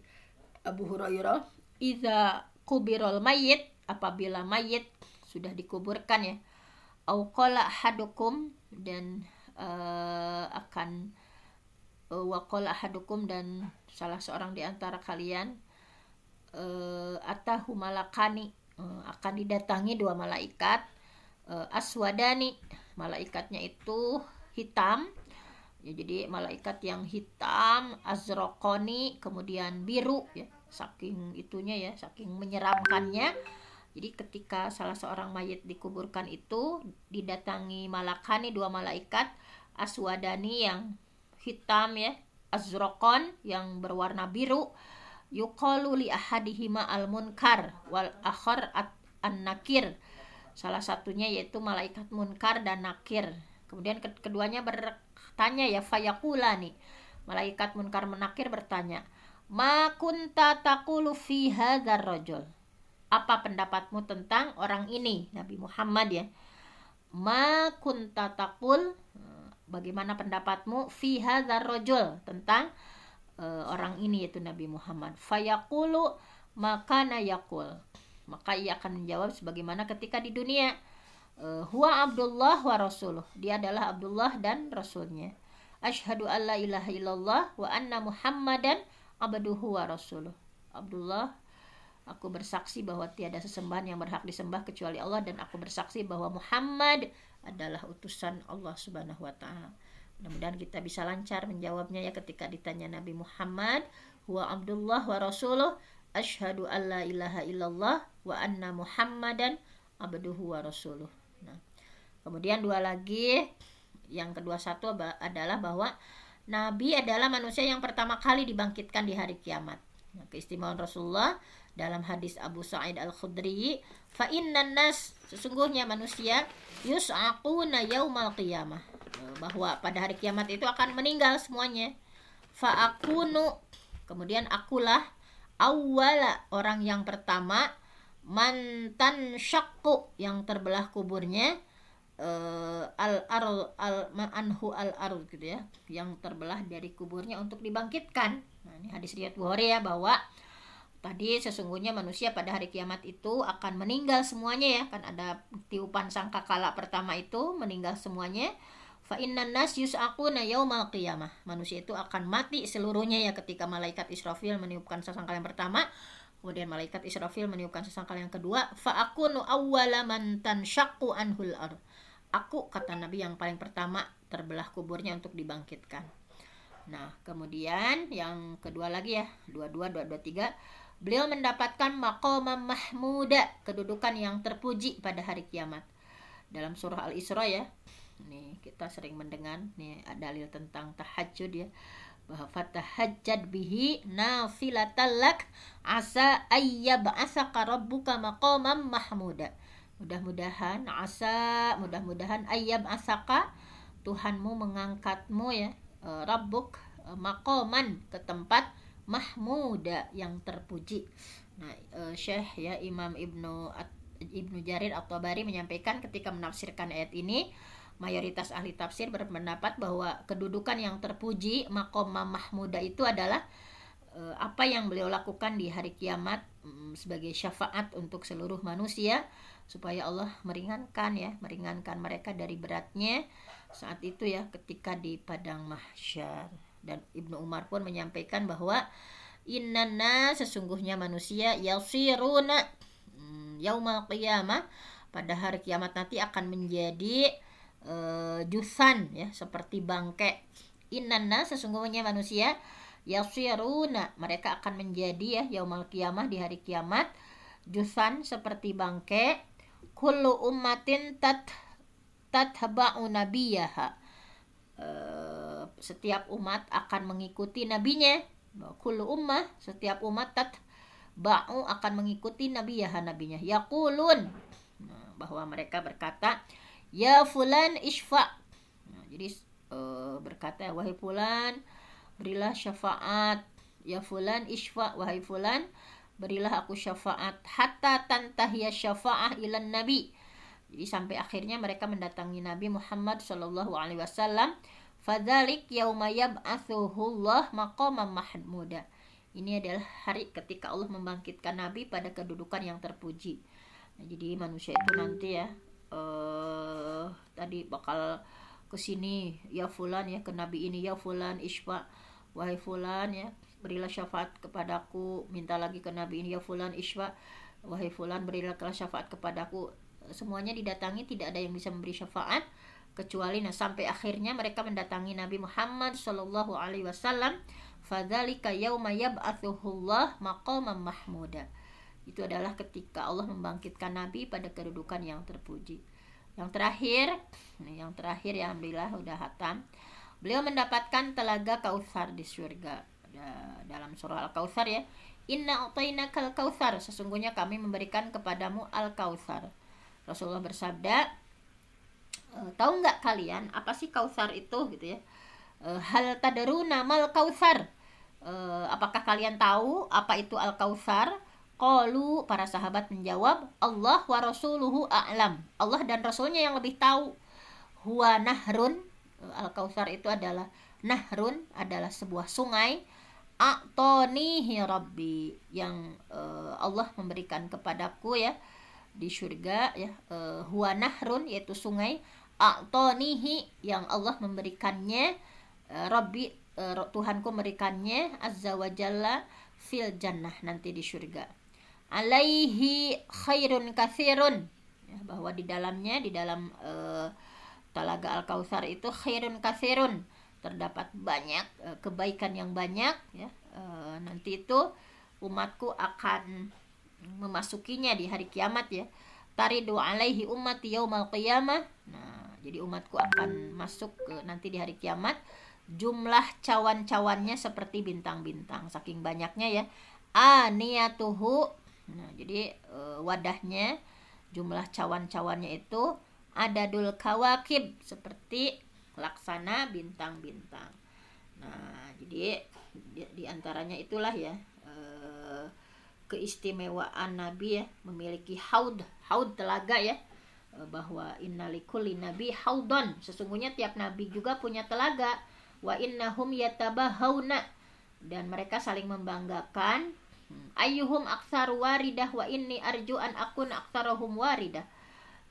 Abu Hurairah, idza kubirul mayyit, apabila mayit sudah dikuburkan ya, au qala ahadukum, dan akan wa qala ahadukum, dan salah seorang di antara kalian atahu malakani, akan didatangi dua malaikat, aswadani, malaikatnya itu hitam ya, jadi malaikat yang hitam, azraqani, kemudian biru ya, saking itunya ya, saking menyeramkannya. Jadi ketika salah seorang mayit dikuburkan itu didatangi malakani, dua malaikat, aswadani yang hitam ya, azraqan yang berwarna biru, yuqalu li ahadihima al-munkar wal akhar an-nakir, salah satunya yaitu malaikat munkar dan nakir. Kemudian keduanya bertanya ya, fayaqulani, malaikat munkar menakir bertanya, ma kunta taqulu fi hadzal rajul, apa pendapatmu tentang orang ini, Nabi Muhammad ya. Ma kunta taqul, bagaimana pendapatmu, fi hadzal rajul, tentang orang ini yaitu Nabi Muhammad. Fayaqulu makana yaqul, maka ia akan menjawab sebagaimana ketika di dunia, huwa Abdullah wa rasuluh, dia adalah Abdullah dan rasulnya. Asyhadu an la ilaha illallah wa anna Muhammadan abduhu wa rasuluh. Abdullah, aku bersaksi bahwa tiada sesembahan yang berhak disembah kecuali Allah, dan aku bersaksi bahwa Muhammad adalah utusan Allah Subhanahu wa taala. Mudah-mudahan kita bisa lancar menjawabnya ya ketika ditanya Nabi Muhammad, huwa Abdullah wa rasuluh, asyhadu an la ilaha illallah wa anna Muhammadan abduhu wa rasuluh. Nah, kemudian dua lagi, yang kedua satu adalah bahwa Nabi adalah manusia yang pertama kali dibangkitkan di hari kiamat. Nah, keistimewaan Rasulullah dalam hadis Abu Sa'id Al-Khudri, fa innan nas, sesungguhnya manusia, yus'aquna yaumal qiyamah, bahwa pada hari kiamat itu akan meninggal semuanya. Fa akunu, kemudian akulah, awwala, orang yang pertama, mantan syakku, yang terbelah kuburnya, anhu al-ard gitu ya, yang terbelah dari kuburnya untuk dibangkitkan. Nah, ini hadis riwayat Bukhari ya, bahwa tadi sesungguhnya manusia pada hari kiamat itu akan meninggal semuanya ya, kan ada tiupan sangkakala pertama itu meninggal semuanya. Fa innan nas yus'aquna yaumal qiyamah, manusia itu akan mati seluruhnya ya ketika malaikat Israfil meniupkan sangkakala yang pertama, kemudian malaikat Israfil meniupkan sangkakala yang kedua. Fa akunu awwala man tanshaqqu anhul ard, aku, kata Nabi, yang paling pertama terbelah kuburnya untuk dibangkitkan. Nah, kemudian yang kedua lagi ya, 22, beliau mendapatkan maqamam mahmuda, kedudukan yang terpuji pada hari kiamat. Dalam surah Al-Isra ya, nih kita sering mendengar nih dalil tentang tahajud ya, bahwa fatahajjad bihi nafilatan lak asa ayyab'asaka rabbuka maqamam mahmuda. Mudah-mudahan ayyab asaka, Tuhanmu mengangkatmu ya, rabbuk, maqaman, ke tempat mahmuda, yang terpuji. Nah, Syekh ya Imam Ibnu Jarir At-Tabari menyampaikan ketika menafsirkan ayat ini mayoritas ahli tafsir berpendapat bahwa kedudukan yang terpuji, maqamah mahmuda itu adalah apa yang beliau lakukan di hari kiamat sebagai syafaat untuk seluruh manusia, supaya Allah meringankan mereka dari beratnya saat itu ya, ketika di padang mahsyar. Dan Ibnu Umar pun menyampaikan bahwa innana, sesungguhnya manusia, yasiruna yaumal qiyamah, pada hari kiamat nanti akan menjadi jusan ya, seperti bangkai. Innana, sesungguhnya manusia, yasiruna, mereka akan menjadi ya yaumal qiyamah, di hari kiamat, jusan, seperti bangkai. Kullu ummatin tatba'u nabiyaha, setiap umat akan mengikuti nabinya. Kullu ummah, setiap umat, tatba'u, akan mengikuti nabiyaha, nabinya. Yaqulun, bahwa mereka berkata, ya fulan ishfa'. Jadi berkata, wahai fulan, berilah syafaat. Ya fulan ishfa', wahai fulan, berilah aku syafaat. Hatta tantahiya syafa'ah ilan nabi. Jadi sampai akhirnya mereka mendatangi Nabi Muhammad SAW. Fadzalik yauma yab'atsuhullah maqaman mahmuda. Ini adalah hari ketika Allah membangkitkan Nabi pada kedudukan yang terpuji. Nah, jadi manusia itu nanti ya tadi bakal ke sini, ya fulan ya, ke Nabi ini, ya fulan ishfa', wahai fulan ya, berilah syafaat kepadaku. Minta lagi ke Nabi ini, ya fulan ishfa', wahai fulan, berilah syafaat kepadaku. Semuanya didatangi, tidak ada yang bisa memberi syafaat kecuali sampai akhirnya mereka mendatangi Nabi Muhammad SAW. Fadzalika yauma yab'atsuhullah maqaman mahmuda. Itu adalah ketika Allah membangkitkan Nabi pada kedudukan yang terpuji. Yang terakhir ya, alhamdulillah udah hatam. Beliau mendapatkan telaga Kautsar di surga. Dalam surah Al-Kautsar ya, inna a'tainakal kautsar, sesungguhnya kami memberikan kepadamu Al-Kautsar. Rasulullah bersabda, tahu nggak kalian apa sih Kautsar itu gitu ya? Hal tadaruna mal Kautsar, apakah kalian tahu apa itu Al-Kautsar? Qalu, para sahabat menjawab, Allah wa rasuluhu a'lam, Allah dan Rasulnya yang lebih tahu. Huwa nahrun, Al-Kautsar itu adalah nahrun, adalah sebuah sungai. A'tonihi rabbi, yang Allah memberikan kepadaku ya di surga ya. Huwa nahrun, yaitu sungai. A'tonihi, yang Allah memberikannya. Rabbi, Tuhanku memberikannya, azza wa jalla, fil jannah, nanti di surga. Alaihi khairun katsirun, ya, bahwa di dalam telaga Al-Kautsar itu khairun katsirun, terdapat banyak kebaikan yang banyak ya. Nanti itu umatku akan memasukinya di hari kiamat ya. Taridu alaihi ummati yaumal qiyamah. Nah, jadi umatku akan masuk nanti di hari kiamat. Jumlah cawan-cawannya seperti bintang-bintang, saking banyaknya ya. Aniyatuhu, nah jadi wadahnya, jumlah cawan-cawannya itu adadul kawakib, seperti laksana bintang-bintang. Nah, jadi di antaranya itulah ya keistimewaan Nabi ya, memiliki haud telaga ya, bahwa innalikulli nabi haudon, sesungguhnya tiap nabi juga punya telaga. Wa innahum yatabahawna, dan mereka saling membanggakan. Ayyuhum aktsaru waridah wa inni arju an akun aktsarahum waridah.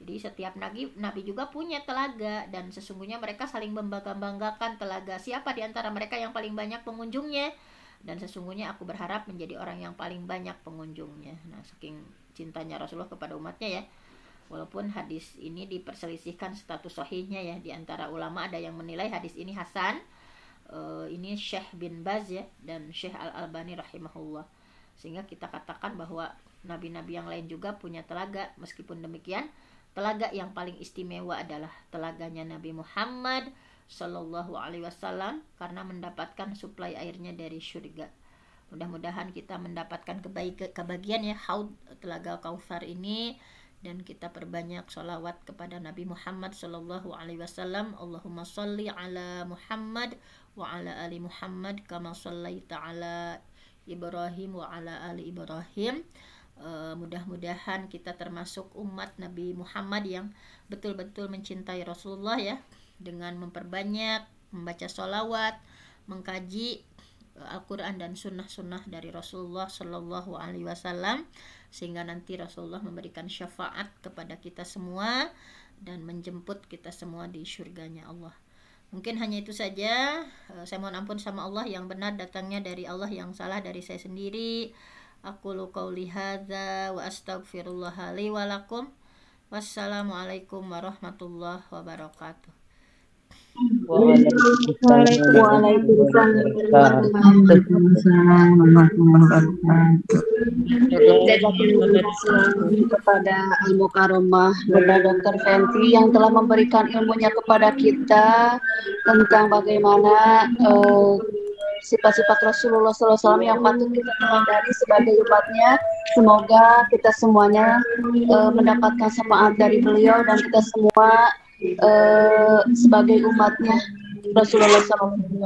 Jadi setiap nabi juga punya telaga, dan sesungguhnya mereka saling membanggakan telaga siapa di antara mereka yang paling banyak pengunjungnya, dan sesungguhnya aku berharap menjadi orang yang paling banyak pengunjungnya. Nah, saking cintanya Rasulullah kepada umatnya ya. Walaupun hadis ini diperselisihkan status sahihnya ya, di antara ulama ada yang menilai hadis ini hasan. Ini Syekh bin Baz ya, dan Syekh Al-Albani rahimahullah. Sehingga kita katakan bahwa nabi-nabi yang lain juga punya telaga. Meskipun demikian, telaga yang paling istimewa adalah telaganya Nabi Muhammad Sallallahu Alaihi Wasallam, karena mendapatkan suplai airnya dari surga. Mudah-mudahan kita mendapatkan kebahagiaan ya, haud telaga Kautsar ini, dan kita perbanyak sholawat kepada Nabi Muhammad Sallallahu Alaihi Wasallam. Allahumma sholli ala Muhammad wa ala ali Muhammad kama shallaita ala Ibrahim wa ala ali Ibrahim. Mudah-mudahan kita termasuk umat Nabi Muhammad yang betul-betul mencintai Rasulullah ya, dengan memperbanyak membaca sholawat, mengkaji Al-Quran dan sunnah-sunnah dari Rasulullah Shallallahu Alaihi Wasallam, sehingga nanti Rasulullah memberikan syafaat kepada kita semua dan menjemput kita semua di surganya Allah. Mungkin hanya itu saja. Saya mohon ampun sama Allah, yang benar datangnya dari Allah, yang salah dari saya sendiri. Aqulu qauli hadza wa astaghfirullah li wa lakum. Wassalamualaikum warahmatullahi wabarakatuh.
Kepada Al-Mukarramah Bunda Dr. Fenty yang telah memberikan ilmunya kepada kita tentang bagaimana sifat-sifat Rasulullah SAW yang patut kita teladani sebagai umatnya. Semoga kita semuanya mendapatkan syafaat dari beliau dan kita semua sebagai umatnya Rasulullah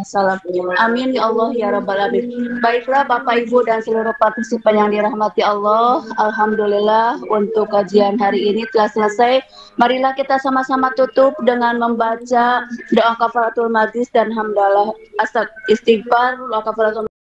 SAW. Amin ya Allah ya Rabbal Alamin. Baiklah Bapak Ibu dan seluruh partisipan yang dirahmati Allah, alhamdulillah untuk kajian hari ini telah selesai. Marilah kita sama-sama tutup dengan membaca doa kafaratul majlis dan hamdalah, istighfar, doa kafaratul